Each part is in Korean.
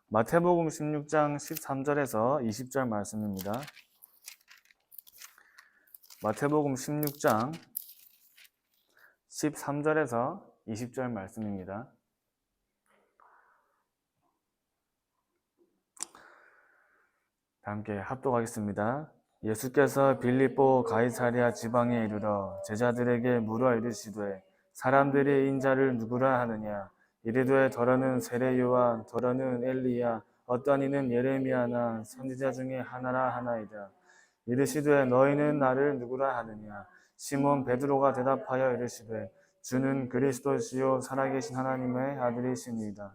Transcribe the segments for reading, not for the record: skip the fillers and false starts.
마태복음 16장 13절에서 20절 말씀입니다. 마태복음 16장 13절에서 20절 말씀입니다. 함께 합독하겠습니다. 예수께서 빌립보 가이사랴 지방에 이르러 제자들에게 물어 이르시되 사람들이 인자를 누구라 하느냐? 이르되 더러는 세례 요한, 더러는 엘리야, 어떤 이는 예레미야나 선지자 중에 하나라 하나이다. 이르시되 너희는 나를 누구라 하느냐? 시몬 베드로가 대답하여 이르시되 주는 그리스도시요 살아계신 하나님의 아들이시니이다.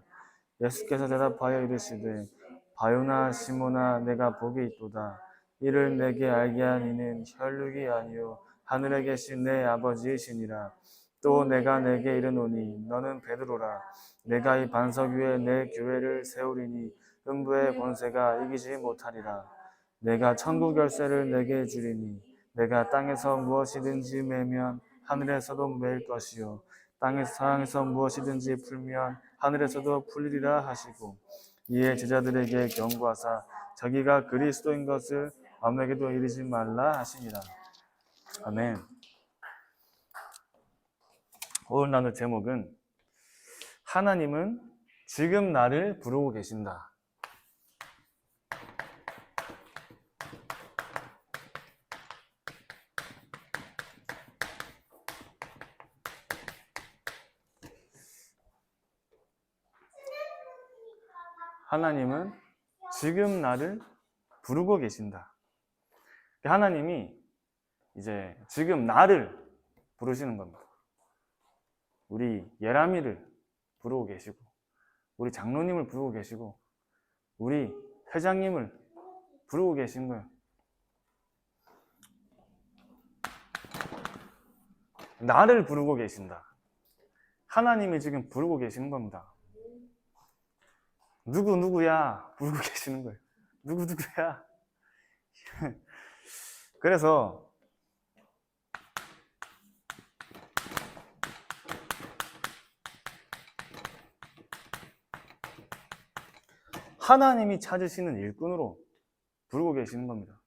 예수께서 대답하여 이르시되 바요나 시몬아 내가 복이 있도다. 이를 내게 알게 한 이는 혈육이 아니요 하늘에 계신 내 아버지이시니라. 또 내가 내게 이르노니 너는 베드로라. 내가 이 반석 위에 내 교회를 세우리니 음부의 권세가 이기지 못하리라. 내가 천국 열쇠를 내게 주리니 내가 땅에서 무엇이든지 매면 하늘에서도 매일 것이요 땅에서 무엇이든지 풀면 하늘에서도 풀리리라 하시고 이에 제자들에게 경고하사 자기가 그리스도인 것을 아무에게도 이르지 말라 하시니라. 아멘. 오늘 나눌 제목은 하나님은 지금 나를 부르고 계신다. 하나님은 지금 나를 부르고 계신다. 하나님이 이제 지금 나를 부르시는 겁니다. 우리 예람이를 부르고 계시고, 우리 장로님을 부르고 계시고, 우리 회장님을 부르고 계신 거예요. 나를 부르고 계신다. 하나님이 지금 부르고 계시는 겁니다. 누구야 부르고 계시는 거예요. 누구야. 그래서 하나님이 찾으시는 일꾼으로 부르고 계시는 겁니다.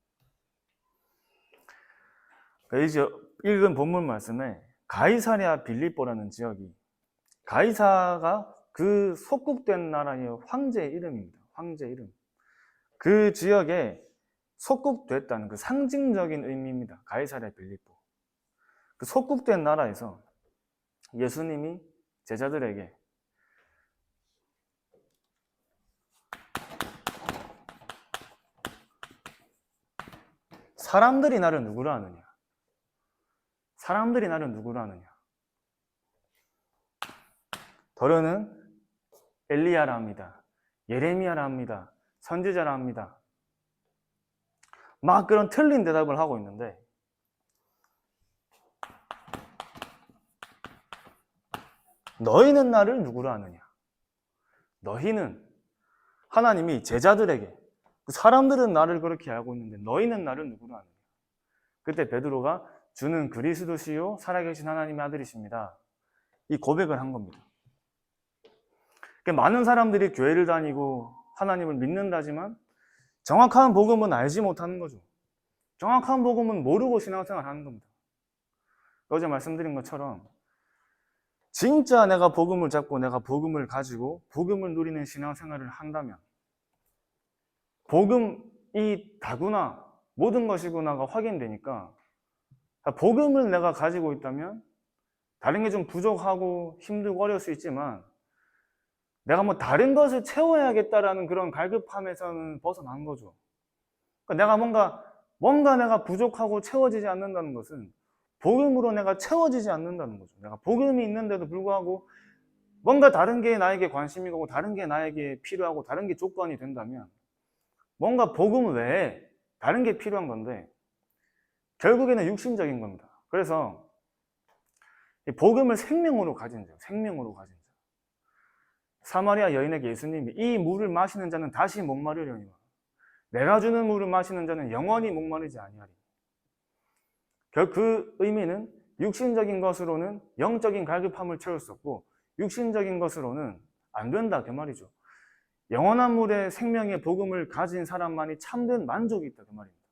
이제 읽은 본문 말씀에 가이사랴 빌립보라는 지역이, 가이사가 그 속국된 나라의 황제의 이름입니다. 황제 이름. 그 지역에 속국됐다는 그 상징적인 의미입니다. 가이사랴 빌립보. 그 속국된 나라에서 예수님이 제자들에게 사람들이 나를 누구라 하느냐? 사람들이 나를 누구라 하느냐? 더러는 엘리야라 합니다. 예레미야라 합니다. 선지자라 합니다. 막 그런 틀린 대답을 하고 있는데 너희는 나를 누구라 하느냐? 너희는 하나님이 제자들에게 사람들은 나를 그렇게 알고 있는데 너희는 나를 누구라 하느냐? 그때 베드로가 주는 그리스도시요 살아계신 하나님의 아들이십니다. 이 고백을 한 겁니다. 많은 사람들이 교회를 다니고 하나님을 믿는다지만 정확한 복음은 알지 못하는 거죠. 정확한 복음은 모르고 신앙생활 하는 겁니다. 어제 말씀드린 것처럼 진짜 내가 복음을 잡고 내가 복음을 가지고 복음을 누리는 신앙생활을 한다면 복음이 다구나 모든 것이구나가 확인되니까 복음을 내가 가지고 있다면 다른 게 좀 부족하고 힘들고 어려울 수 있지만 내가 뭐 다른 것을 채워야겠다라는 그런 갈급함에서는 벗어난 거죠. 그러니까 내가 뭔가 내가 부족하고 채워지지 않는다는 것은 복음으로 내가 채워지지 않는다는 거죠. 내가 복음이 있는데도 불구하고 뭔가 다른 게 나에게 관심이 가고 다른 게 나에게 필요하고 다른 게 조건이 된다면 뭔가 복음 외에 다른 게 필요한 건데 결국에는 육신적인 겁니다. 그래서 복음을 생명으로 가진 자, 생명으로 가진 자. 사마리아 여인에게 예수님이 이 물을 마시는 자는 다시 목마르려니와 내가 주는 물을 마시는 자는 영원히 목마르지 아니하리. 그 의미는 육신적인 것으로는 영적인 갈급함을 채울 수 없고 육신적인 것으로는 안 된다 그 말이죠. 영원한 물의 생명의 복음을 가진 사람만이 참된 만족이 있다 그 말입니다.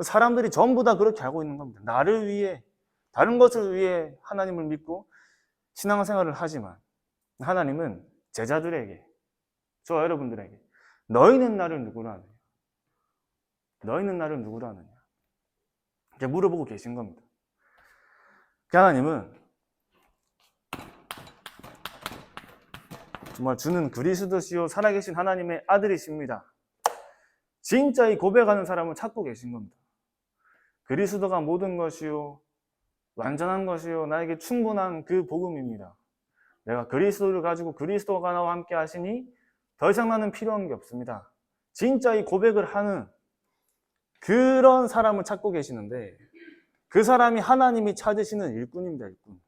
사람들이 전부 다 그렇게 알고 있는 겁니다. 나를 위해, 다른 것을 위해 하나님을 믿고 신앙생활을 하지만 하나님은 제자들에게, 저와 여러분들에게 너희는 나를 누구로 아느냐? 너희는 나를 누구로 아느냐? 이렇게 물어보고 계신 겁니다. 하나님은 정말 주는 그리스도시요 살아계신 하나님의 아들이십니다. 진짜 이 고백하는 사람을 찾고 계신 겁니다. 그리스도가 모든 것이요 완전한 것이요 나에게 충분한 그 복음입니다. 내가 그리스도를 가지고 그리스도가 나와 함께 하시니 더 이상 나는 필요한 게 없습니다. 진짜 이 고백을 하는 그런 사람을 찾고 계시는데 그 사람이 하나님이 찾으시는 일꾼입니다. 일꾼.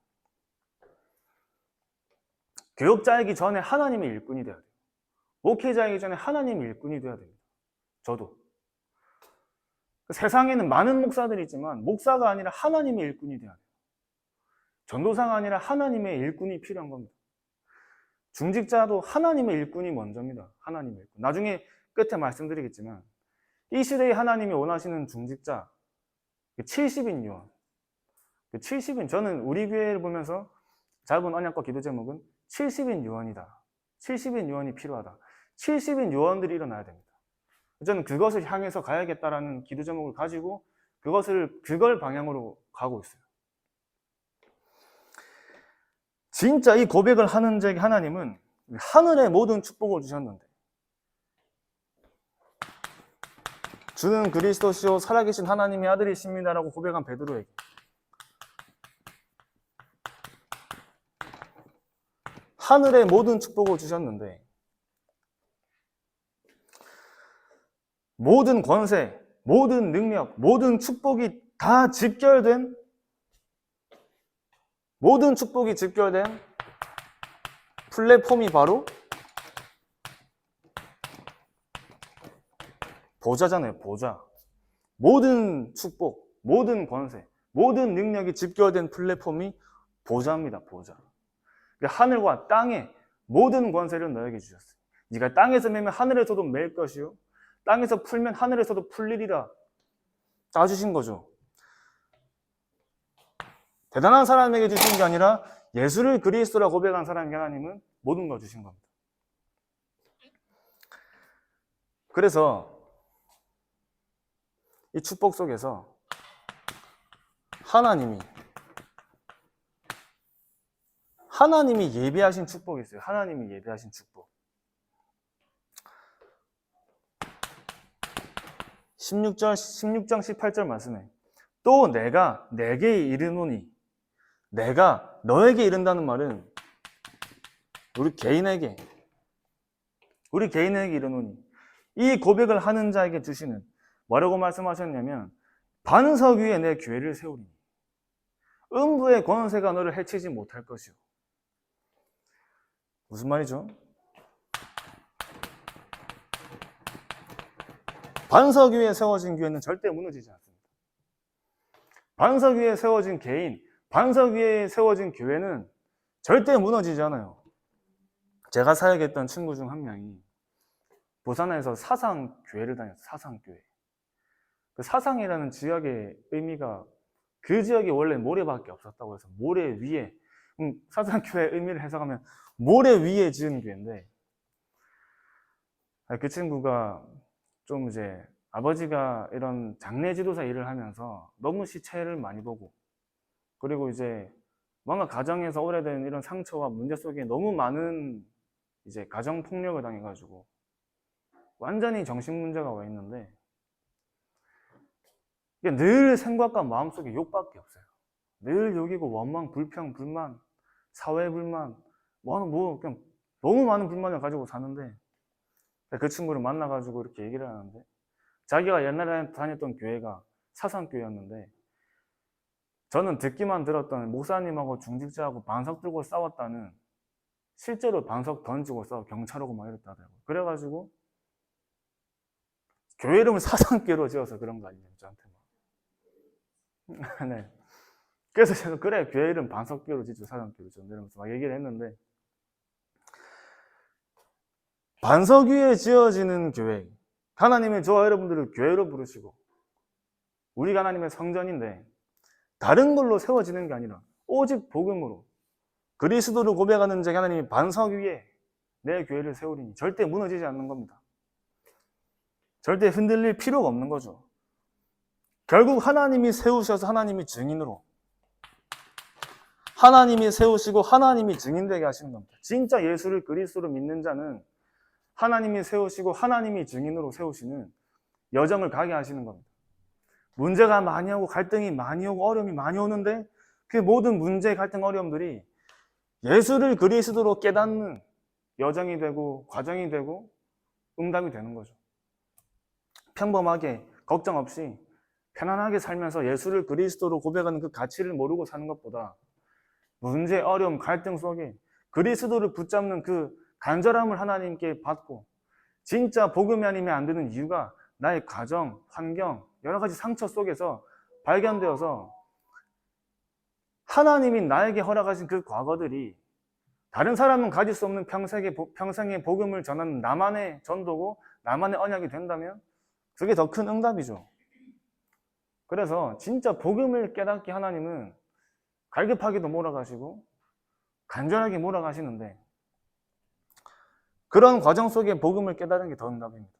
교역자이기 전에 하나님의 일꾼이 되어야 돼요. 목회자이기 전에 하나님의 일꾼이 되어야 됩니다. 저도. 세상에는 많은 목사들이 있지만 목사가 아니라 하나님의 일꾼이 되어야 돼요. 전도사가 아니라 하나님의 일꾼이 필요한 겁니다. 중직자도 하나님의 일꾼이 먼저입니다. 하나님의 일꾼. 나중에 끝에 말씀드리겠지만 이 시대에 하나님이 원하시는 중직자 70인 요원. 70인, 저는 우리 교회를 보면서 짧은 언약과 기도 제목은 70인 요원이다. 70인 요원이 필요하다. 70인 요원들이 일어나야 됩니다. 저는 그것을 향해서 가야겠다라는 기도 제목을 가지고 그걸 방향으로 가고 있어요. 진짜 이 고백을 하는 자에게 하나님은 하늘의 모든 축복을 주셨는데 주는 그리스도시요 살아계신 하나님의 아들이십니다라고 고백한 베드로에게 하늘의 모든 축복을 주셨는데 모든 권세, 모든 능력, 모든 축복이 다 집결된 플랫폼이 바로 보좌잖아요. 보좌. 모든 축복, 모든 권세, 모든 능력이 집결된 플랫폼이 보좌입니다. 보좌. 하늘과 땅에 모든 권세를 너에게 주셨어요. 네가 땅에서 매면 하늘에서도 맬 것이요 땅에서 풀면 하늘에서도 풀리리라. 다 주신 거죠. 대단한 사람에게 주신 게 아니라 예수를 그리스도라 고백한 사람에게 하나님은 모든 걸 주신 겁니다. 그래서 이 축복 속에서 하나님이 예비하신 축복이 있어요. 하나님이 예비하신 축복. 16장 18절 말씀에 또 내가 내게 이르노니, 내가 너에게 이른다는 말은 우리 개인에게 이르노니, 이 고백을 하는 자에게 주시는 뭐라고 말씀하셨냐면 반석 위에 내 교회를 세우리니 음부의 권세가 너를 해치지 못할 것이요. 무슨 말이죠? 반석 위에 세워진 교회는 절대 무너지지 않습니다. 반석 위에 세워진 개인, 반석 위에 세워진 교회는 절대 무너지지 않아요. 제가 사역했던 친구 중 한 명이 부산에서 사상교회를 다녔어요. 사상교회. 그 사상이라는 지역의 의미가 그 지역에 원래 모래밖에 없었다고 해서 모래 위에, 사상교회의 의미를 해석하면 모래 위에 지은 교회인데, 그 친구가 좀 이제 아버지가 이런 장례 지도사 일을 하면서 너무 시체를 많이 보고, 그리고 이제 뭔가 가정에서 오래된 이런 상처와 문제 속에 너무 많은 이제 가정 폭력을 당해가지고 완전히 정신 문제가 와 있는데 늘 생각과 마음속에 욕밖에 없어요. 늘 욕이고 원망, 불평, 불만, 사회 불만, 그냥 너무 많은 불만을 가지고 사는데 그 친구를 만나가지고 이렇게 얘기를 하는데 자기가 옛날에 다녔던 교회가 사상교회였는데 저는 듣기만 들었던 목사님하고 중직자하고 반석 들고 싸웠다는, 실제로 반석 던지고 싸워 경찰하고 막 이랬다더라고요. 그래가지고 교회 이름을 사상교회로 지어서 그런 거 아니에요, 저한테. 네. 그래서 제가 그래 교회 이름 반석교회로 짓죠, 사상교회로 좀 이러면서 막 얘기를 했는데 반석 위에 지어지는 교회, 하나님의 저와 여러분들을 교회로 부르시고 우리가 하나님의 성전인데 다른 걸로 세워지는 게 아니라 오직 복음으로 그리스도를 고백하는 자가 하나님이 반석 위에 내 교회를 세우리니 절대 무너지지 않는 겁니다. 절대 흔들릴 필요가 없는 거죠. 결국 하나님이 세우셔서 하나님이 증인으로, 하나님이 세우시고 하나님이 증인되게 하시는 겁니다. 진짜 예수를 그리스도로 믿는 자는 하나님이 세우시고 하나님이 증인으로 세우시는 여정을 가게 하시는 겁니다. 문제가 많이 오고 갈등이 많이 오고 어려움이 많이 오는데 그 모든 문제, 갈등, 어려움들이 예수를 그리스도로 깨닫는 여정이 되고 과정이 되고 응답이 되는 거죠. 평범하게 걱정 없이 편안하게 살면서 예수를 그리스도로 고백하는 그 가치를 모르고 사는 것보다 문제, 어려움, 갈등 속에 그리스도를 붙잡는 그 간절함을 하나님께 받고 진짜 복음이 아니면 안 되는 이유가 나의 가정, 환경, 여러 가지 상처 속에서 발견되어서 하나님이 나에게 허락하신 그 과거들이 다른 사람은 가질 수 없는 평생의 복음을 전하는 나만의 전도고 나만의 언약이 된다면 그게 더 큰 응답이죠. 그래서 진짜 복음을 깨닫게 하나님은 갈급하게도 몰아가시고 간절하게 몰아가시는데 그런 과정 속에 복음을 깨달은 게 더 응답입니다.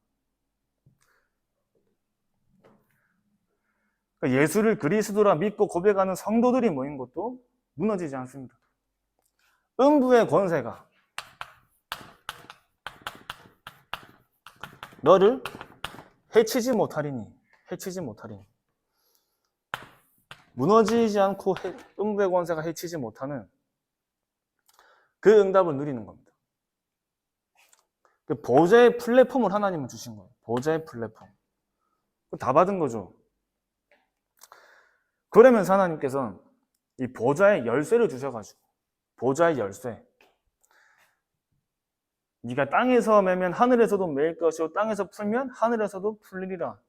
예수를 그리스도라 믿고 고백하는 성도들이 모인 것도 무너지지 않습니다. 음부의 권세가 너를 해치지 못하리니 무너지지 않고 음부의 권세가 해치지 못하는 그 응답을 누리는 겁니다. 그 보좌의 플랫폼을 하나님은 주신 거예요. 보좌의 플랫폼. 다 받은 거죠. 그러면서 하나님께서는 이 보좌의 열쇠를 주셔가지고 보좌의 열쇠. 네가 땅에서 매면 하늘에서도 매일 것이요 땅에서 풀면 하늘에서도 풀리리라.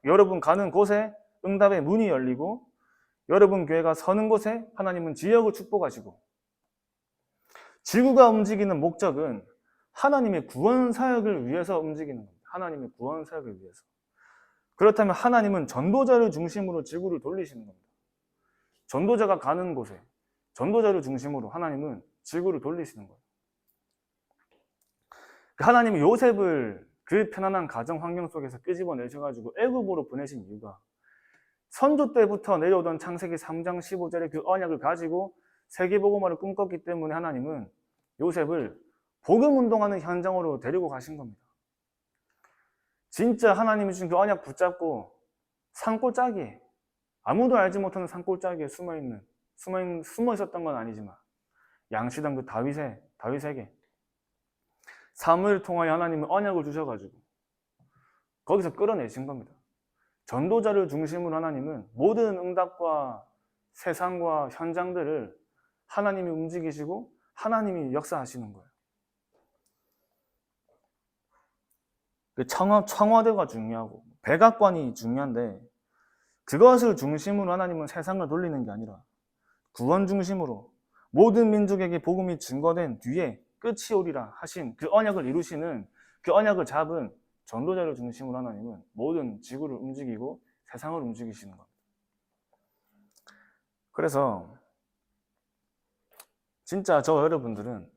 여러분 가는 곳에 응답의 문이 열리고 여러분 교회가 서는 곳에 하나님은 지역을 축복하시고 지구가 움직이는 목적은 하나님의 구원 사역을 위해서 움직이는 겁니다. 하나님의 구원 사역을 위해서. 그렇다면 하나님은 전도자를 중심으로 지구를 돌리시는 겁니다. 전도자가 가는 곳에 전도자를 중심으로 하나님은 지구를 돌리시는 거예요. 하나님이 요셉을 그 편안한 가정 환경 속에서 끄집어내셔가지고 애굽으로 보내신 이유가 선조 때부터 내려오던 창세기 3장 15절의 그 언약을 가지고 세계복음화를 꿈꿨기 때문에 하나님은 요셉을 복음 운동하는 현장으로 데리고 가신 겁니다. 진짜 하나님이 주신 그 언약 붙잡고 산골짜기에 아무도 알지 못하는 산골짜기에 숨어 있었던 건 아니지만 양치던 그 다윗에게 사무엘을 통하여 하나님은 언약을 주셔가지고 거기서 끌어내신 겁니다. 전도자를 중심으로 하나님은 모든 응답과 세상과 현장들을 하나님이 움직이시고 하나님이 역사하시는 거예요. 청와대가 중요하고 백악관이 중요한데 그것을 중심으로 하나님은 세상을 돌리는 게 아니라 구원 중심으로 모든 민족에게 복음이 증거된 뒤에 끝이 오리라 하신 그 언약을 이루시는 그 언약을 잡은 전도자를 중심으로 하나님은 모든 지구를 움직이고 세상을 움직이시는 겁니다. 그래서 진짜 저 여러분들은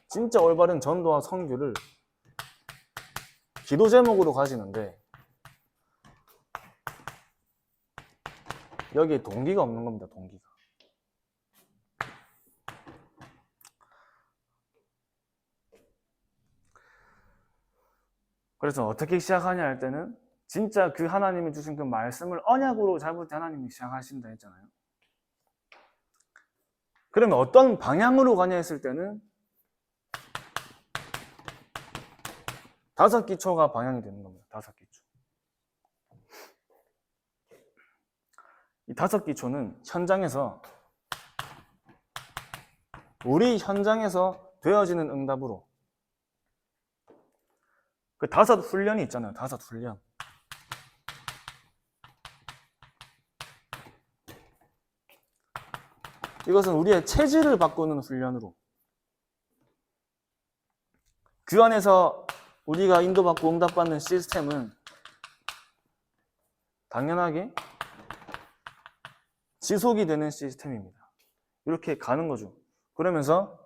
진짜 올바른 전도와 선교를 기도 제목으로 가지는데 여기에 동기가 없는 겁니다. 동기가. 그래서 어떻게 시작하냐 할 때는 진짜 그 하나님이 주신 그 말씀을 언약으로 잡을 때 하나님이 시작하신다 했잖아요. 그러면 어떤 방향으로 가냐 했을 때는 5기초가 방향이 되는 겁니다. 5기초. 이 5기초는 현장에서 우리 현장에서 되어지는 응답으로 그 5 훈련이 있잖아요. 5 훈련. 이것은 우리의 체질을 바꾸는 훈련으로, 그 안에서 우리가 인도받고 응답받는 시스템은 당연하게 지속이 되는 시스템입니다. 이렇게 가는 거죠. 그러면서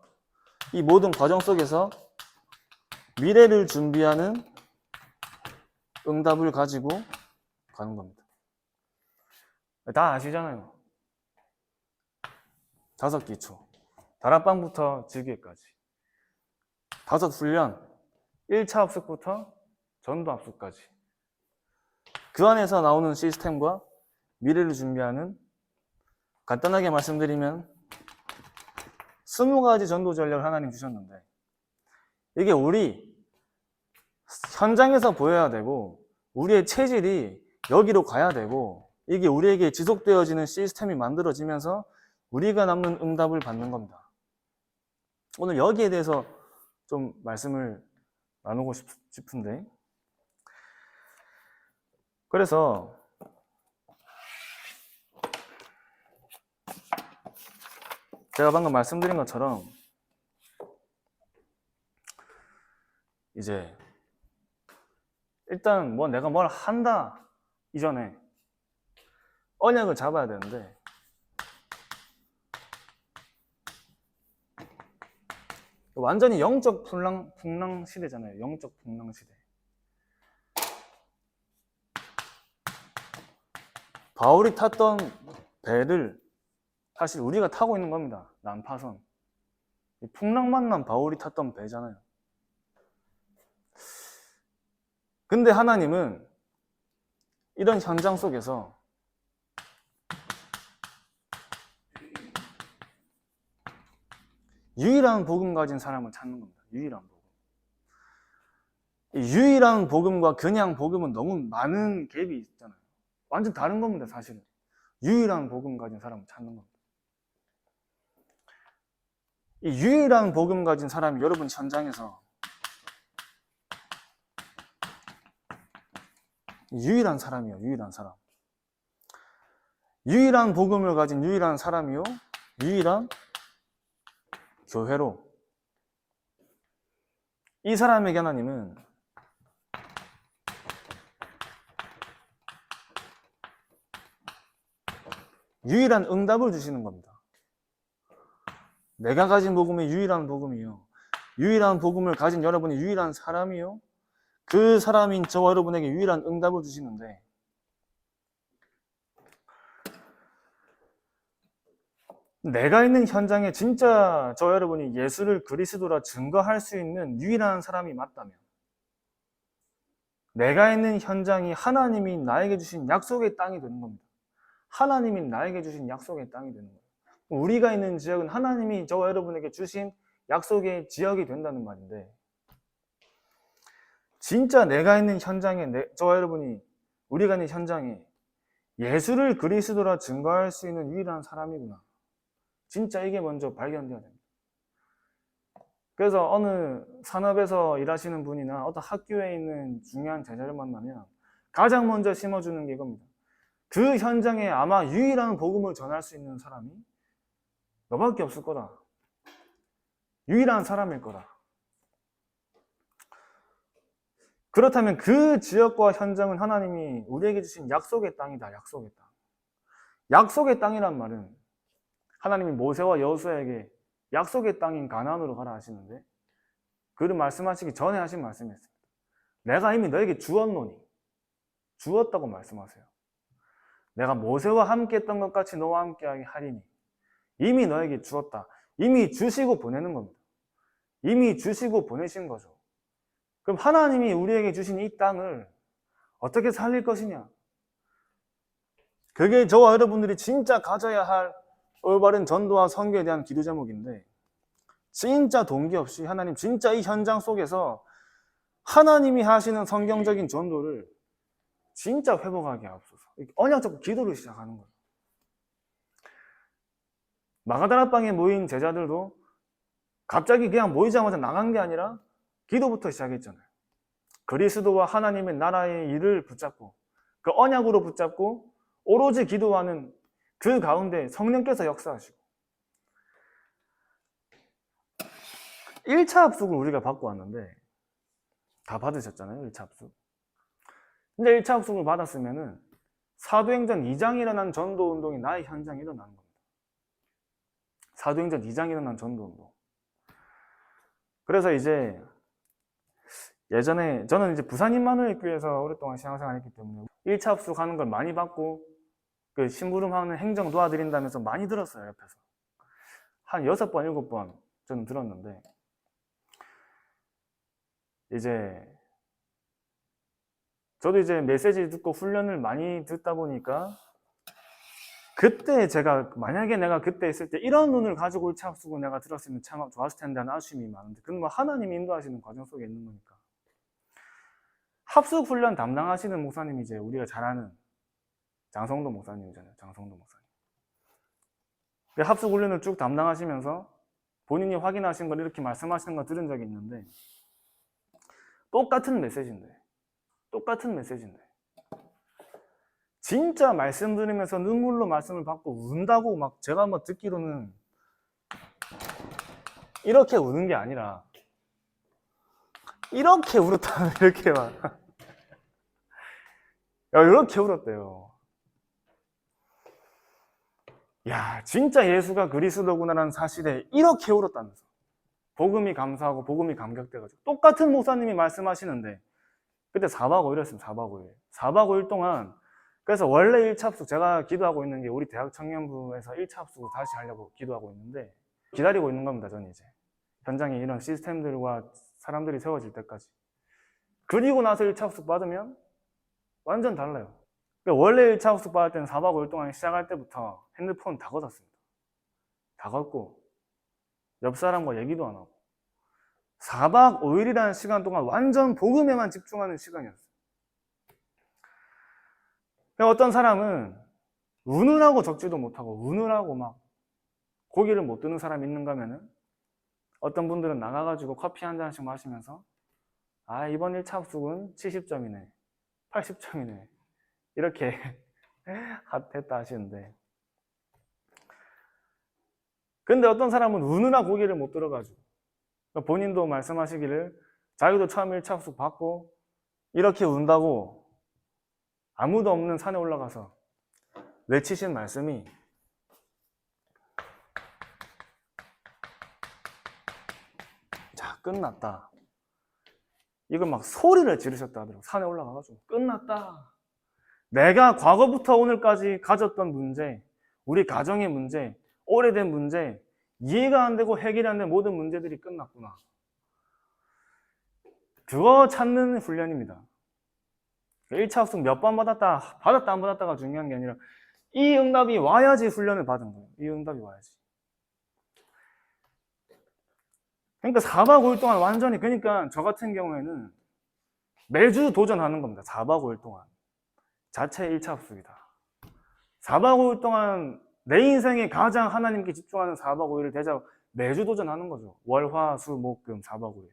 이 모든 과정 속에서 미래를 준비하는 응답을 가지고 가는 겁니다. 다 아시잖아요. 5기초. 다락방부터 지기까지. 5훈련. 1차 합숙부터 전도 합숙까지. 그 안에서 나오는 시스템과 미래를 준비하는, 간단하게 말씀드리면 20가지 전도 전략을 하나님 주셨는데, 이게 우리 현장에서 보여야 되고 우리의 체질이 여기로 가야 되고, 이게 우리에게 지속되어지는 시스템이 만들어지면서 우리가 남는 응답을 받는 겁니다. 오늘 여기에 대해서 좀 말씀을 나누고 싶은데, 그래서 제가 방금 말씀드린 것처럼 이제 일단 뭐 내가 뭘 한다 이전에 언약을 잡아야 되는데, 완전히 영적 풍랑 시대잖아요. 영적 풍랑 시대. 바울이 탔던 배를 사실 우리가 타고 있는 겁니다. 난파선. 풍랑 만난 바울이 탔던 배잖아요. 근데 하나님은 이런 현장 속에서 유일한 복음 가진 사람을 찾는 겁니다. 유일한 복음. 이 유일한 복음과 그냥 복음은 너무 많은 갭이 있잖아요. 완전 다른 겁니다, 사실은. 유일한 복음 가진 사람을 찾는 겁니다. 이 유일한 복음 가진 사람이 여러분 현장에서 유일한 사람이요, 유일한 사람. 유일한 복음을 가진 유일한 사람이요, 유일한 교회로. 이 사람에게 하나님은 유일한 응답을 주시는 겁니다. 내가 가진 복음이 유일한 복음이요, 유일한 복음을 가진 여러분이 유일한 사람이요, 그 사람인 저와 여러분에게 유일한 응답을 주시는데, 내가 있는 현장에 진짜 저 여러분이 예수를 그리스도라 증거할 수 있는 유일한 사람이 맞다면, 내가 있는 현장이 하나님이 나에게 주신 약속의 땅이 되는 겁니다. 하나님이 나에게 주신 약속의 땅이 되는 거예요. 우리가 있는 지역은 하나님이 저와 여러분에게 주신 약속의 지역이 된다는 말인데, 진짜 내가 있는 현장에, 저와 여러분이, 우리가 있는 현장에 예수를 그리스도라 증거할 수 있는 유일한 사람이구나. 진짜 이게 먼저 발견되어야 됩니다. 그래서 어느 산업에서 일하시는 분이나 어떤 학교에 있는 중요한 제자를 만나면 가장 먼저 심어주는 게 이겁니다. 그 현장에 아마 유일한 복음을 전할 수 있는 사람이 너밖에 없을 거다. 유일한 사람일 거다. 그렇다면 그 지역과 현장은 하나님이 우리에게 주신 약속의 땅이다. 약속의 땅. 약속의 땅이란 말은 하나님이 모세와 여호수아에게 약속의 땅인 가나안으로 가라 하시는데, 그를 말씀하시기 전에 하신 말씀이었습니다. 내가 이미 너에게 주었노니, 주었다고 말씀하세요. 내가 모세와 함께 했던 것 같이 너와 함께 하리니, 이미 너에게 주었다. 이미 주시고 보내는 겁니다. 이미 주시고 보내신 거죠. 그럼 하나님이 우리에게 주신 이 땅을 어떻게 살릴 것이냐? 그게 저와 여러분들이 진짜 가져야 할 올바른 전도와 선교에 대한 기도 제목인데, 진짜 동기 없이 하나님 진짜 이 현장 속에서 하나님이 하시는 성경적인 전도를 진짜 회복하게 하옵소서. 언약적 기도를 시작하는 거예요. 마가다락방에 모인 제자들도 갑자기 그냥 모이자마자 나간 게 아니라 기도부터 시작했잖아요. 그리스도와 하나님의 나라의 일을 붙잡고, 그 언약으로 붙잡고 오로지 기도하는 그 가운데 성령께서 역사하시고, 1차 합숙을 우리가 받고 왔는데 다 받으셨잖아요. 1차 합숙. 근데 1차 합숙을 받았으면은 사도행전 2장에 일어난 전도운동이 나의 현장에 일어나는 겁니다. 사도행전 2장에 일어난 전도운동. 그래서 이제 예전에 저는 이제 부산 임마누엘 교회에서 오랫동안 신앙생활을 했기 때문에 1차 합숙하는 걸 많이 받고 그 심부름하는 행정 도와드린다면서 많이 들었어요. 옆에서 한 6번, 7번 저는 들었는데 이제 저도 이제 메시지 듣고 훈련을 많이 듣다 보니까 그때 제가 만약에 내가 그때 있을 때 이런 눈을 가지고 1차 합숙을 내가 들었으면 참 좋았을 텐데 하는 아쉬움이 많은데 그건 뭐 하나님이 인도하시는 과정 속에 있는 거니까. 합숙 훈련 담당하시는 목사님이 이제 우리가 잘 아는 장성도 목사님이잖아요. 장성도 목사님. 합숙 훈련을 쭉 담당하시면서 본인이 확인하신 걸 이렇게 말씀하시는 거 들은 적이 있는데 똑같은 메시지인데 진짜 말씀 들으면서 눈물로 말씀을 받고 운다고 막 제가 뭐 듣기로는 이렇게 우는 게 아니라 이렇게 울었다 이렇게 막 이렇게 울었대요. 야, 진짜 예수가 그리스도구나라는 사실에 이렇게 울었다면서. 복음이 감사하고 복음이 감격돼가지고 똑같은 목사님이 말씀하시는데 그때 4박 5일이었습니다. 4박 5일. 4박 5일 동안 그래서 원래 1차 합숙 제가 기도하고 있는 게 우리 대학 청년부에서 1차 합숙을 다시 하려고 기도하고 있는데 기다리고 있는 겁니다. 저는 이제 현장에 이런 시스템들과 사람들이 세워질 때까지. 그리고 나서 1차 합숙 받으면 완전 달라요. 원래 1차 합숙 받을 때는 4박 5일 동안 시작할 때부터 핸드폰 다 걷었습니다. 다 걷고 옆 사람과 얘기도 안 하고 4박 5일이라는 시간 동안 완전 복음에만 집중하는 시간이었어요. 어떤 사람은 우느라고 적지도 못하고 우느라고 막 고기를 못 드는 사람이 있는가 하면은 어떤 분들은 나가가지고 커피 한 잔씩 마시면서 아 이번 1차 합숙은 70점이네 80점이네 이렇게 했다 하시는데 근데 어떤 사람은 우느라 고기를 못 들어가지고 본인도 말씀하시기를 자기도 처음 1차 합숙 받고 이렇게 운다고 아무도 없는 산에 올라가서 외치신 말씀이 자 끝났다 이걸 막 소리를 지르셨다 하더라고요. 산에 올라가가지고 끝났다 내가 과거부터 오늘까지 가졌던 문제 우리 가정의 문제 오래된 문제 이해가 안 되고 해결이 안 되는 모든 문제들이 끝났구나. 그거 찾는 훈련입니다. 1차 합숙 몇 번 받았다 안 받았다가 중요한 게 아니라 이 응답이 와야지 훈련을 받은 거예요. 이 응답이 와야지. 그러니까 4박 5일 동안 완전히 그러니까 저 같은 경우에는 매주 도전하는 겁니다. 4박 5일 동안 자체 1차 합숙이다. 4박 5일 동안 내 인생에 가장 하나님께 집중하는 4박 5일을 대자 매주 도전하는 거죠. 월, 화, 수, 목, 금 4박 5일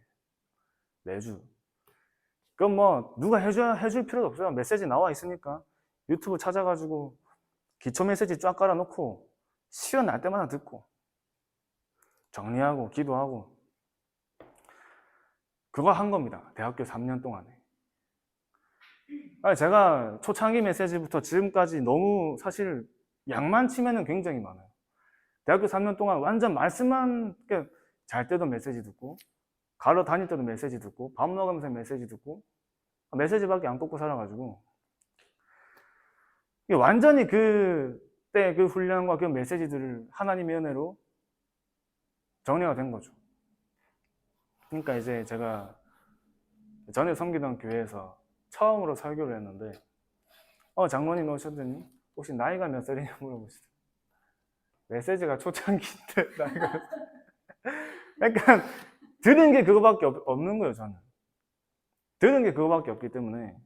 매주. 그럼 뭐 누가 해줄 필요도 없어요. 메시지 나와 있으니까 유튜브 찾아가지고 기초 메시지 쫙 깔아놓고 시간 날 때마다 듣고 정리하고 기도하고 그거 한 겁니다. 대학교 3년 동안에. 제가 초창기 메시지부터 지금까지 너무 사실 양만 치면은 굉장히 많아요. 대학교 3년 동안 완전 말씀만 잘 때도 메시지 듣고 가러 다닐 때도 메시지 듣고 밥 먹으면서 메시지 듣고 메시지밖에 안 꽂고 살아가지고 완전히 그때 그 훈련과 그 메시지들을 하나님의 은혜로 정리가 된 거죠. 그러니까 이제 제가 전에 섬기던 교회에서 처음으로 설교를 했는데 장로님 오셨더니 혹시 나이가 몇 살이냐 물어보시더라고요. 메시지가 초창기인데 나이가 약간 들은 게 그거밖에 없는 거예요. 저는 들은 게 그거밖에 없기 때문에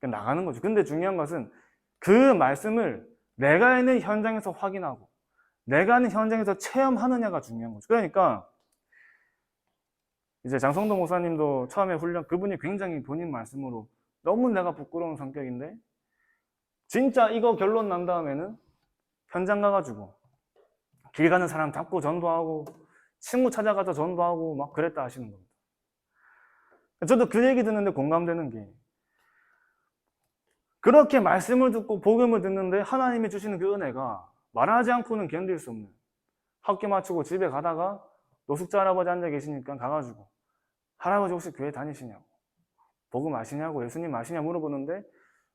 나가는 거죠. 근데 중요한 것은 그 말씀을 내가 있는 현장에서 확인하고 내가 있는 현장에서 체험하느냐가 중요한 거죠. 그러니까 이제 장성도 목사님도 처음에 훈련 그분이 굉장히 본인 말씀으로 너무 내가 부끄러운 성격인데 진짜 이거 결론 난 다음에는 현장 가가지고 길 가는 사람 잡고 전도하고 친구 찾아가서 전도하고 막 그랬다 하시는 겁니다. 저도 그 얘기 듣는데 공감되는 게, 그렇게 말씀을 듣고 복음을 듣는데 하나님이 주시는 그 은혜가 말하지 않고는 견딜 수 없는, 학교 마치고 집에 가다가 노숙자 할아버지 앉아 계시니까 가가지고 할아버지 혹시 교회 다니시냐고, 복음 아시냐고, 예수님 아시냐 물어보는데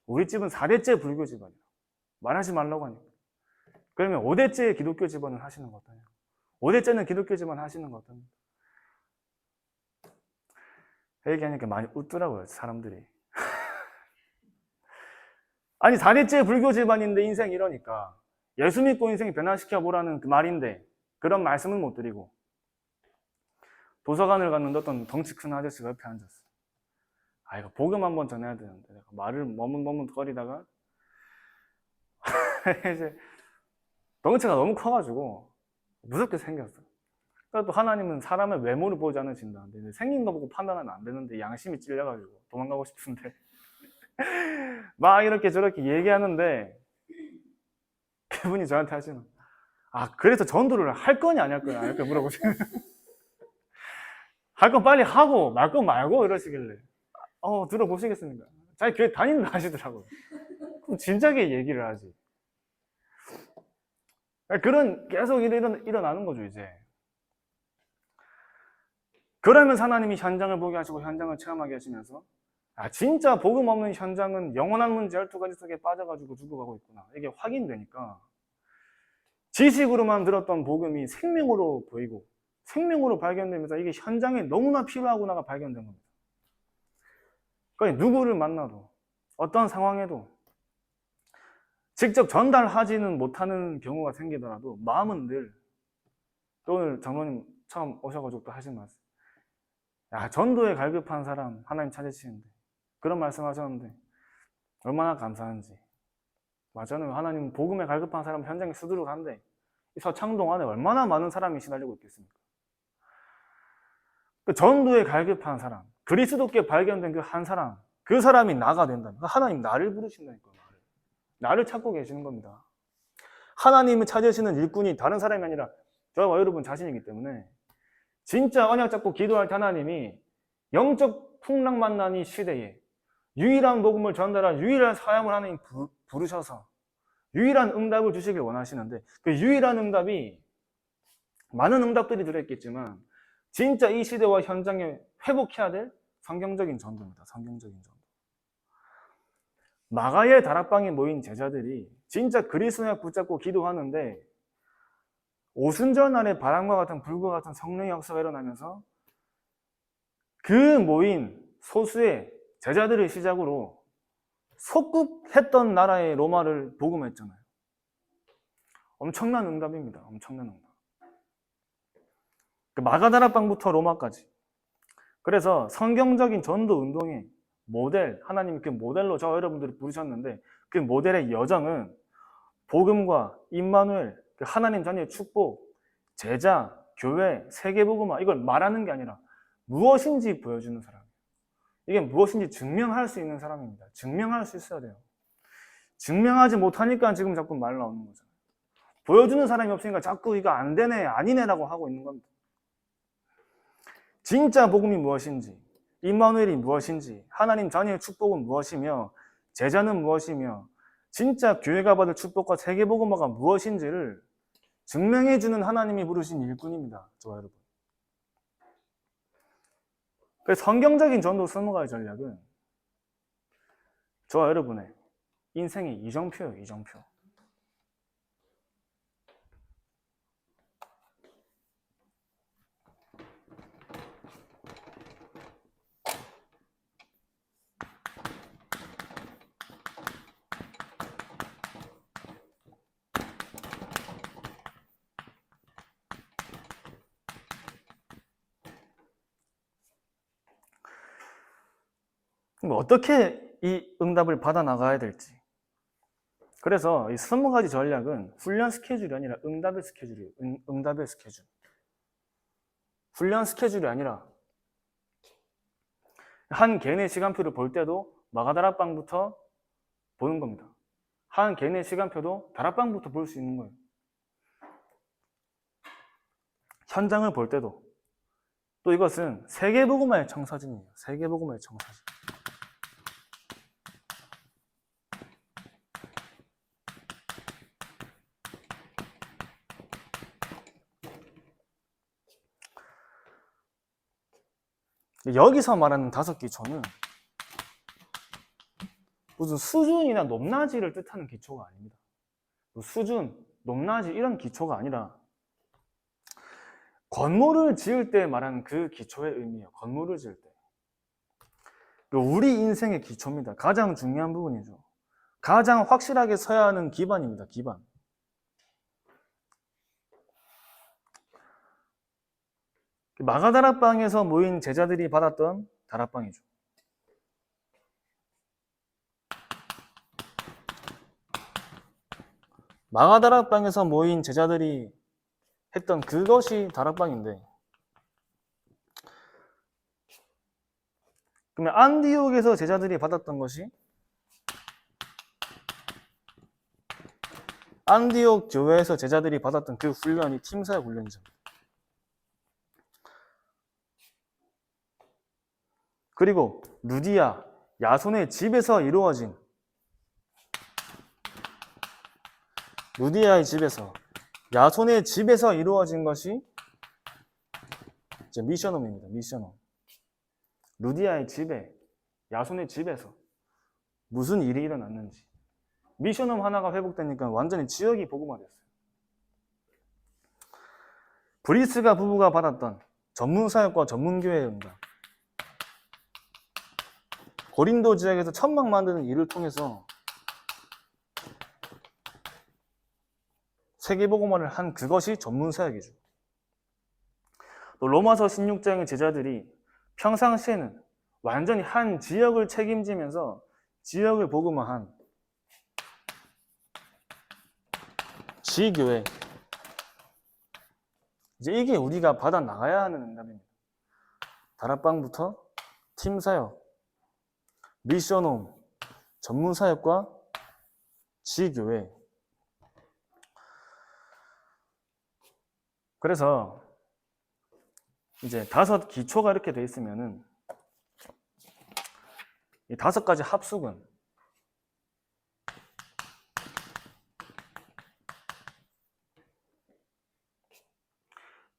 우리 집은 4대째 불교 집안이야. 말하지 말라고 하니까. 그러면 5대째 기독교 집안을 하시는 것 같아요. 5대째는 기독교 집안 하시는 것 같아요. 얘기하니까 많이 웃더라고요, 사람들이. 아니, 4대째 불교 집안인데 인생 이러니까 예수 믿고 인생 변화시켜보라는 그 말인데 그런 말씀을 못 드리고, 도서관을 갔는데 어떤 덩치 큰 아저씨가 옆에 앉았어. 아, 이거 복음 한번 전해야 되는데 내가 말을 머뭇머뭇거리다가 이제 덩치가 너무 커가지고 무섭게 생겼어. 또 하나님은 사람의 외모를 보지 않으신다는데 생긴 거 보고 판단하면 안 되는데 양심이 찔려가지고 도망가고 싶은데 막 이렇게 저렇게 얘기하는데 그분이 저한테 하시는, 아, 그래서 전도를 할 거냐 안 할 거냐 이렇게 물어보시는. 할 건 빨리 하고 말 건 말고 이러시길래 들어보시겠습니까? 자기 교회 다닌다 하시더라고요. 그럼 진작에 얘기를 하지. 그런 계속 일어나는 거죠 이제. 그러면서 하나님이 현장을 보게 하시고 현장을 체험하게 하시면서, 아, 진짜 복음 없는 현장은 영원한 문제 12가지 속에 빠져가지고 죽어가고 있구나, 이게 확인되니까 지식으로만 들었던 복음이 생명으로 보이고 생명으로 발견되면서 이게 현장에 너무나 필요하구나가 발견된 겁니다. 그러니까 누구를 만나도 어떤 상황에도 직접 전달하지는 못하는 경우가 생기더라도 마음은 늘, 또 오늘 장로님 처음 오셔가지고 또 하신 말씀, 야, 전도에 갈급한 사람 하나님 찾으시는데, 그런 말씀 하셨는데 얼마나 감사한지. 맞아요. 하나님 복음에 갈급한 사람 현장에 수두룩한데 이 서창동 안에 얼마나 많은 사람이 시달리고 있겠습니까? 그 전도에 갈급한 사람, 그리스도께 발견된 그 한 사람, 그 사람이 나가 된다면 하나님 나를 부르신다니까요. 나를 찾고 계시는 겁니다. 하나님을 찾으시는 일꾼이 다른 사람이 아니라 저와 여러분 자신이기 때문에 진짜 언약 잡고 기도할 때 하나님이 영적 풍랑 만난 이 시대에 유일한 복음을 전달한 유일한 사람을 하나님 부르셔서 유일한 응답을 주시길 원하시는데, 그 유일한 응답이 많은 응답들이 들어있겠지만 진짜 이 시대와 현장에 회복해야 될 성경적인 전도입니다. 성경적인 전도. 마가의 다락방에 모인 제자들이 진짜 그리스도를 붙잡고 기도하는데 오순절 날에 바람과 같은 불과 같은 성령의 역사가 일어나면서 그 모인 소수의 제자들을 시작으로 속국했던 나라의 로마를 복음했잖아요. 엄청난 응답입니다. 엄청난 응답. 마가다락방부터 로마까지. 그래서 성경적인 전도 운동의 모델, 하나님이 그 모델로 저 여러분들을 부르셨는데 그 모델의 여정은 복음과 임마누엘, 그 하나님 자녀의 축복, 제자, 교회, 세계복음화, 이걸 말하는 게 아니라 무엇인지 보여주는 사람. 이게 무엇인지 증명할 수 있는 사람입니다. 증명할 수 있어야 돼요. 증명하지 못하니까 지금 자꾸 말 나오는 거죠. 보여주는 사람이 없으니까 자꾸 이거 안 되네, 아니네라고 하고 있는 겁니다. 진짜 복음이 무엇인지, 임마누엘이 무엇인지, 하나님 자녀의 축복은 무엇이며, 제자는 무엇이며, 진짜 교회가 받을 축복과 세계복음화가 무엇인지를 증명해주는 하나님이 부르신 일꾼입니다. 저와 여러분. 그래서 성경적인 전도 20가지 전략은 저와 여러분의 인생의 이정표예요. 이정표. 그럼 어떻게 이 응답을 받아 나가야 될지. 그래서 이 20가지 전략은 훈련 스케줄이 아니라 응답의 스케줄이에요. 응답의 스케줄. 훈련 스케줄이 아니라 한 개인의 시간표를 볼 때도 마가다락방부터 보는 겁니다. 한 개인의 시간표도 다락방부터 볼 수 있는 거예요. 현장을 볼 때도 또 이것은 세계복음화의 청사진이에요. 세계복음화의 청사진. 여기서 말하는 5기초는 무슨 수준이나 높낮이를 뜻하는 기초가 아닙니다. 수준, 높낮이 이런 기초가 아니라 건물을 지을 때 말하는 그 기초의 의미예요. 건물을 지을 때. 우리 인생의 기초입니다. 가장 중요한 부분이죠. 가장 확실하게 서야 하는 기반입니다. 기반. 마가다락방에서 모인 제자들이 받았던 다락방이죠. 마가다락방에서 모인 제자들이 했던 그것이 다락방인데, 그러면 안디옥에서 제자들이 받았던 것이 안디옥 교회에서 제자들이 받았던 그 훈련이 팀사역 훈련이죠. 그리고 루디아, 야손의 집에서 이루어진 루디아의 집에서 야손의 집에서 이루어진 것이 이제 미션홈입니다. 미션홈. 루디아의 집에, 야손의 집에서 무슨 일이 일어났는지. 미션홈 하나가 회복되니까 완전히 지역이 복음화됐어요. 브리스가 부부가 받았던 전문사역과 전문교회의 응답. 고린도 지역에서 천막 만드는 일을 통해서 세계복음화를 한 그것이 전문사역이죠. 또 로마서 16장의 제자들이 평상시에는 완전히 한 지역을 책임지면서 지역을 복음화한 지교회. 이제 이게 우리가 받아 나가야 하는 응답입니다. 다락방부터 팀사역, 미션홈, 전문사역과 지교회. 그래서 이제 5기초가 이렇게 돼 있으면은 이 5가지 합숙은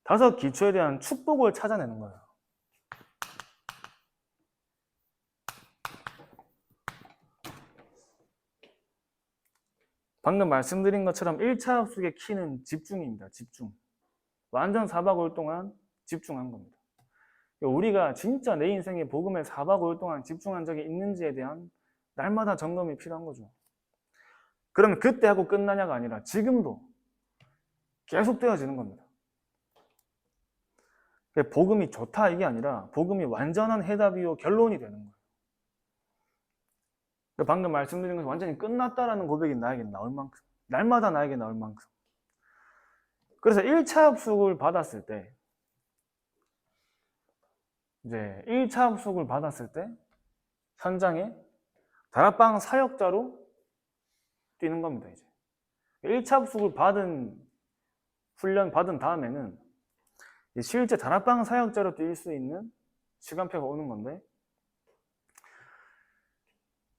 다섯 기초에 대한 축복을 찾아내는 거예요. 방금 말씀드린 것처럼 1차 합숙의 키는 집중입니다. 집중. 완전 4박 5일 동안 집중한 겁니다. 우리가 진짜 내 인생에 복음에 4박 5일 동안 집중한 적이 있는지에 대한 날마다 점검이 필요한 거죠. 그러면 그때 하고 끝나냐가 아니라 지금도 계속 되어지는 겁니다. 복음이 좋다 이게 아니라 복음이 완전한 해답이요 결론이 되는 거예요. 방금 말씀드린 것이 완전히 끝났다라는 고백이 나에게 나올 만큼, 날마다 나에게 나올 만큼. 그래서 1차 합숙을 받았을 때, 이제 1차 합숙을 받았을 때 현장에 다락방 사역자로 뛰는 겁니다. 이제 1차 합숙을 훈련 받은 다음에는 실제 다락방 사역자로 뛸 수 있는 시간표가 오는 건데,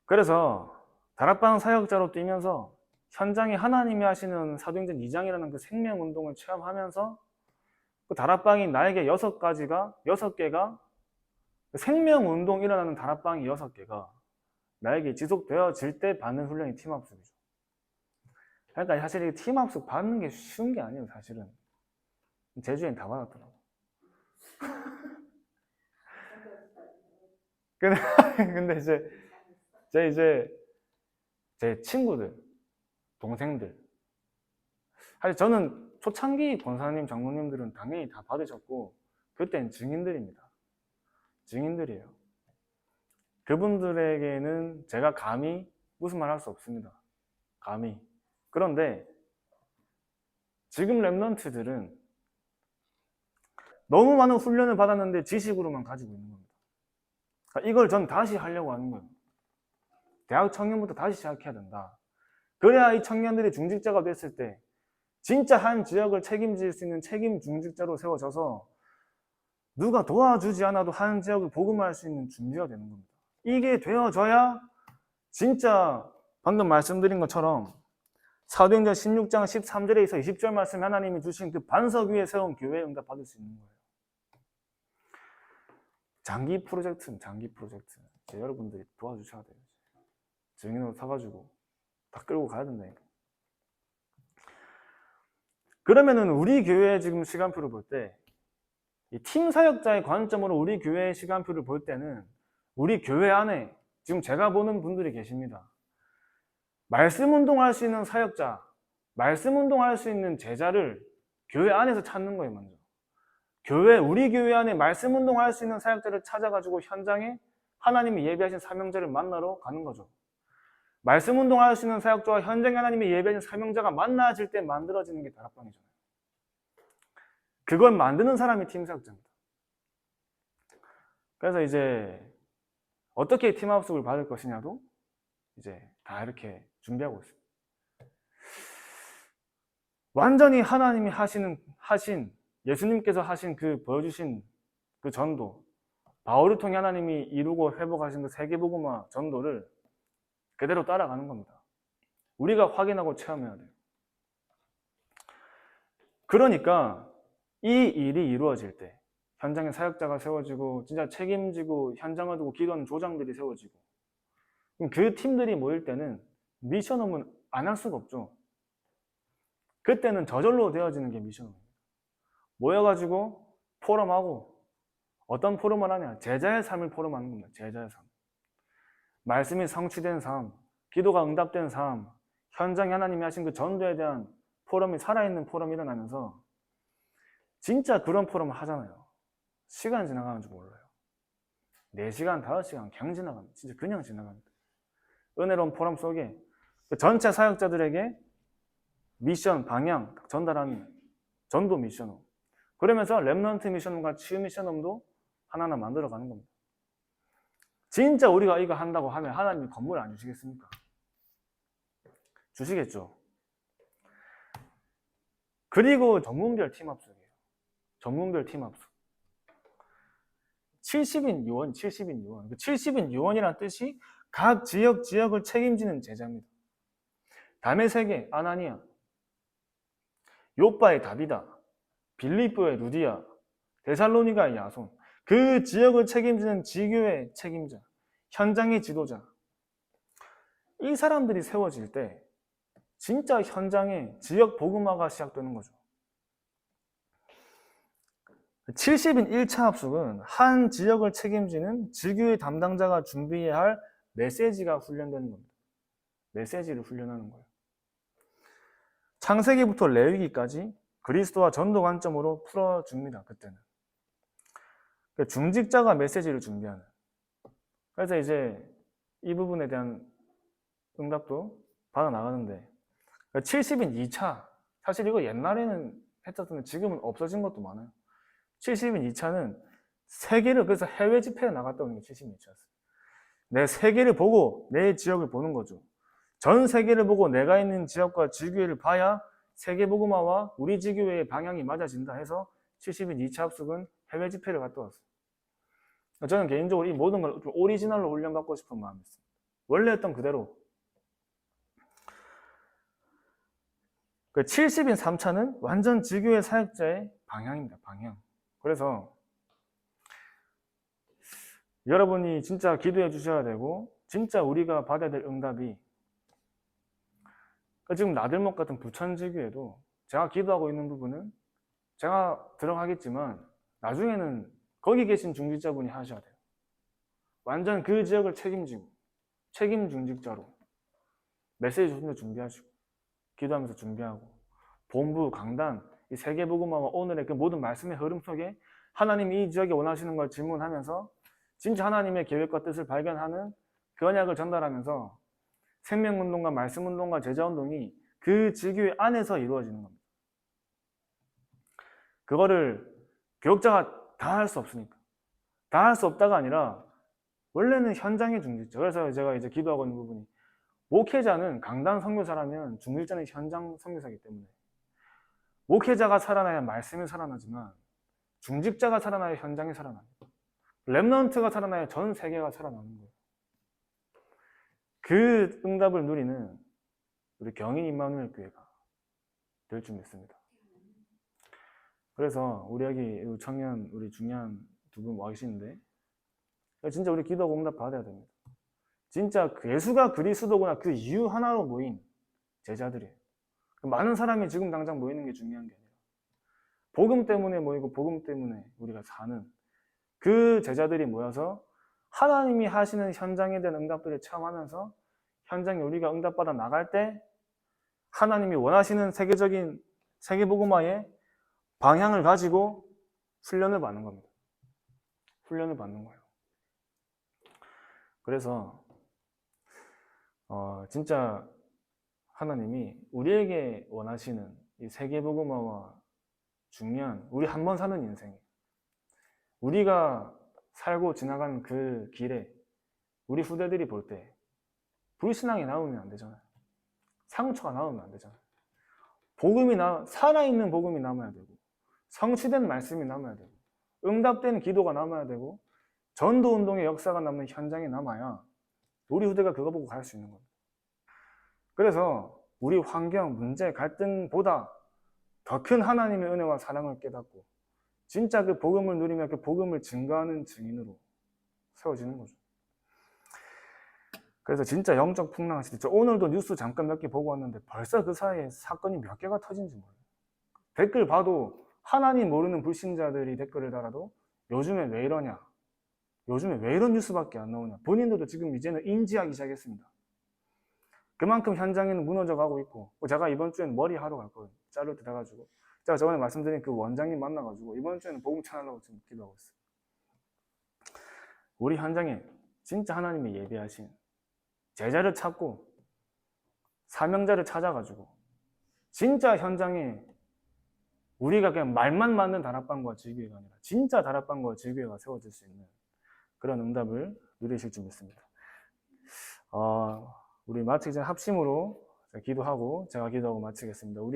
그래서 다락방 사역자로 뛰면서 현장에 하나님이 하시는 사도행전 2장이라는 그 생명운동을 체험하면서 그 다락방이 나에게 6개가 생명운동 일어나는 다락방이 6개가 나에게 지속되어질 때 받는 훈련이 팀합숙이죠. 그러니까 사실 이 팀합숙 받는 게 쉬운 게 아니에요. 사실은 제주엔 다 받았더라고. 근데 제 친구들, 동생들, 사실 저는 초창기 권사님, 장로님들은 당연히 다 받으셨고 그때는 증인들입니다. 증인들이에요. 그분들에게는 제가 감히 무슨 말 할 수 없습니다. 감히. 그런데 지금 랩런트들은 너무 많은 훈련을 받았는데 지식으로만 가지고 있는 겁니다. 이걸 전 다시 하려고 하는 거예요. 대학 청년부터 다시 시작해야 된다. 그래야 이 청년들이 중직자가 됐을 때 진짜 한 지역을 책임질 수 있는 책임 중직자로 세워져서 누가 도와주지 않아도 한 지역을 복음화할 수 있는 준비가 되는 겁니다. 이게 되어져야 진짜 방금 말씀드린 것처럼 사도행전 16장 13절에서 20절 말씀 하나님이 주신 그 반석 위에 세운 교회에 응답받을 수 있는 거예요. 장기 프로젝트는 장기 프로젝트. 여러분들이 도와주셔야 돼요. 증인으로 사가지고 다 끌고 가야 된다니까. 그러면은 우리 교회의 지금 시간표를 볼 때, 이 팀 사역자의 관점으로 우리 교회의 시간표를 볼 때는 우리 교회 안에 지금 제가 보는 분들이 계십니다. 말씀 운동할 수 있는 사역자, 말씀 운동할 수 있는 제자를 교회 안에서 찾는 거예요, 먼저. 우리 교회 안에 말씀 운동할 수 있는 사역자를 찾아가지고 현장에 하나님이 예비하신 사명자를 만나러 가는 거죠. 말씀 운동할 수 있는 사역자와 현장에 하나님이 예비하신 사명자가 만나질 때 만들어지는 게 다락방이잖아요. 그걸 만드는 사람이 팀 사역자입니다. 그래서 이제 어떻게 팀 합숙을 받을 것이냐도 이제 다 이렇게 준비하고 있습니다. 완전히 하나님이 하신 예수님께서 하신 보여주신 그 전도, 바울을 통해 하나님이 이루고 회복하신 그 세계복음화 전도를 그대로 따라가는 겁니다. 우리가 확인하고 체험해야 돼요. 그러니까 이 일이 이루어질 때 현장에 사역자가 세워지고 진짜 책임지고 현장을 두고 기도하는 조장들이 세워지고 그럼 그 팀들이 모일 때는 미션홈은 안 할 수가 없죠. 그때는 저절로 되어지는 게 미션홈입니다. 모여가지고 포럼하고 어떤 포럼을 하냐? 제자의 삶을 포럼하는 겁니다. 제자의 삶. 말씀이 성취된 삶, 기도가 응답된 삶, 현장에 하나님이 하신 그 전도에 대한 포럼이 살아있는 포럼이 일어나면서 진짜 그런 포럼을 하잖아요. 시간 지나가는 줄 몰라요. 4시간, 5시간 그냥 지나갑니다. 진짜 그냥 지나갑니다. 은혜로운 포럼 속에 전체 사역자들에게 미션, 방향 전달하는 전도 미션홈. 그러면서 렘넌트 미션홈과 치유 미션홈도 하나하나 만들어가는 겁니다. 진짜 우리가 이거 한다고 하면 하나님이 건물 안 주시겠습니까? 주시겠죠. 그리고 전문별 팀 합숙이에요. 전문별 팀 합숙. 70인 요원. 그 70인 요원이라는 뜻이 각 지역을 책임지는 제자입니다. 담의 세계 아나니아, 요빠의 다비다, 빌립보의 루디아, 데살로니가의 야손, 그 지역을 책임지는 지교의 책임자, 현장의 지도자. 이 사람들이 세워질 때 진짜 현장에 지역 복음화가 시작되는 거죠. 70인 1차 합숙은 한 지역을 책임지는 지교의 담당자가 준비해야 할 메시지가 훈련되는 겁니다. 메시지를 훈련하는 거예요. 창세기부터 레위기까지 그리스도와 전도 관점으로 풀어줍니다. 그때는. 중직자가 메시지를 준비하는. 그래서 이제 이 부분에 대한 응답도 받아 나가는데 70인 2차 사실 이거 옛날에는 했었는데 지금은 없어진 것도 많아요. 70인 2차는 세계를 그래서 해외 집회에 나갔다 오는 게 70인 2차였어요. 내 세계를 보고 내 지역을 보는 거죠. 전 세계를 보고 내가 있는 지역과 지교회를 봐야 세계복음화와 우리 지교회의 방향이 맞아진다 해서 70인 2차 합숙은 해외 집회를 갔다 왔어요. 저는 개인적으로 이 모든 걸 좀 오리지널로 훈련받고 싶은 마음이 있습니다. 원래 했던 그대로. 70인 3차는 완전 지교회 사역자의 방향입니다. 방향. 그래서 여러분이 진짜 기도해 주셔야 되고 진짜 우리가 받아야 될 응답이 지금 나들목 같은 부천지교회도 제가 기도하고 있는 부분은 제가 들어가겠지만 나중에는 거기 계신 중직자분이 하셔야 돼요. 완전 그 지역을 책임지고 책임 중직자로 메시지 준비하시고 기도하면서 준비하고 본부, 강단, 이 세계복음화와 오늘의 그 모든 말씀의 흐름 속에 하나님이 이 지역에 원하시는 걸 질문하면서 진짜 하나님의 계획과 뜻을 발견하는 그 언약을 전달하면서 생명운동과 말씀운동과 제자운동이 그 지교회 안에서 이루어지는 겁니다. 그거를 교역자가 다 할 수 없으니까. 다 할 수 없다가 아니라 원래는 현장의 중직자. 그래서 제가 이제 기도하고 있는 부분이 목회자는 강단 선교사라면 중직자는 현장 선교사이기 때문에 목회자가 살아나야 말씀이 살아나지만 중직자가 살아나야 현장이 살아납니다. 렘넌트가 살아나야 전 세계가 살아나는 거예요. 그 응답을 누리는 우리 경인 임마누엘 교회가 될 줄 믿습니다. 그래서 우리 여기 청년, 우리 중년 두 분 와 계시는데 진짜 우리 기도하고 응답 받아야 됩니다. 진짜 예수가 그리스도구나 그 이유 하나로 모인 제자들이에요. 많은 사람이 지금 당장 모이는 게 중요한 게 아니라 복음 때문에 모이고 복음 때문에 우리가 사는 그 제자들이 모여서 하나님이 하시는 현장에 대한 응답들을 체험하면서 현장에 우리가 응답받아 나갈 때 하나님이 원하시는 세계적인 세계복음화의 방향을 가지고 훈련을 받는 겁니다. 훈련을 받는 거예요. 그래서 진짜 하나님이 우리에게 원하시는 이 세계복음화와 중요한 우리 한 번 사는 인생, 우리가 살고 지나간 그 길에 우리 후대들이 볼 때 불신앙이 나오면 안 되잖아요. 상처가 나오면 안 되잖아요. 살아있는 복음이 남아야 되고, 성취된 말씀이 남아야 되고, 응답된 기도가 남아야 되고, 전도운동의 역사가 남는 현장이 남아야 우리 후대가 그거 보고 갈 수 있는 겁니다. 그래서 우리 환경, 문제, 갈등보다 더 큰 하나님의 은혜와 사랑을 깨닫고 진짜 그 복음을 누리며 그 복음을 증거하는 증인으로 세워지는 거죠. 그래서 진짜 영적 풍랑 시대. 오늘도 뉴스 잠깐 몇 개 보고 왔는데 벌써 그 사이에 사건이 몇 개가 터진지 몰라요. 댓글 봐도 하나님 모르는 불신자들이 댓글을 달아도 요즘에 왜 이러냐, 요즘에 왜 이런 뉴스밖에 안 나오냐. 본인들도 지금 이제는 인지하기 시작했습니다. 그만큼 현장에는 무너져 가고 있고, 제가 이번 주에는 머리 하러 갈 거예요. 자를 때 돼가지고 제가 저번에 말씀드린 그 원장님 만나가지고 이번 주에는 복음 전하려고 지금 기도하고 있어요. 우리 현장에 진짜 하나님이 예비하신 제자를 찾고 사명자를 찾아가지고 진짜 현장에 우리가 그냥 말만 맞는 다락방과 지교회가 아니라 진짜 다락방과 지교회가 세워질 수 있는 그런 응답을 누리실 줄 믿습니다. 우리 마치기 전에 합심으로 기도하고 제가 기도하고 마치겠습니다. 우리